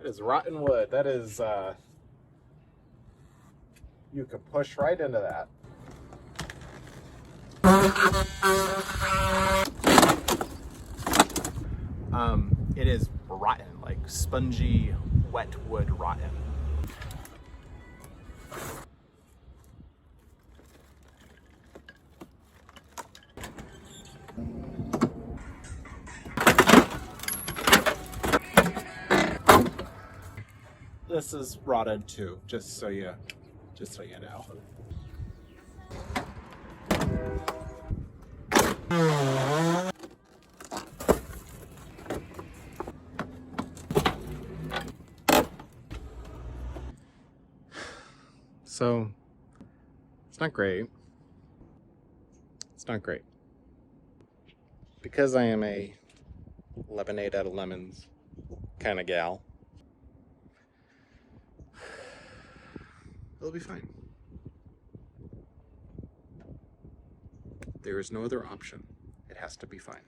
It is rotten wood. That is, you could push right into that. It is rotten, like spongy, wet wood rotten. This is rotted too, just so you know. So, it's not great. It's not great. Because I am a lemonade out of lemons kind of gal, it'll be fine. There is no other option. It has to be fine.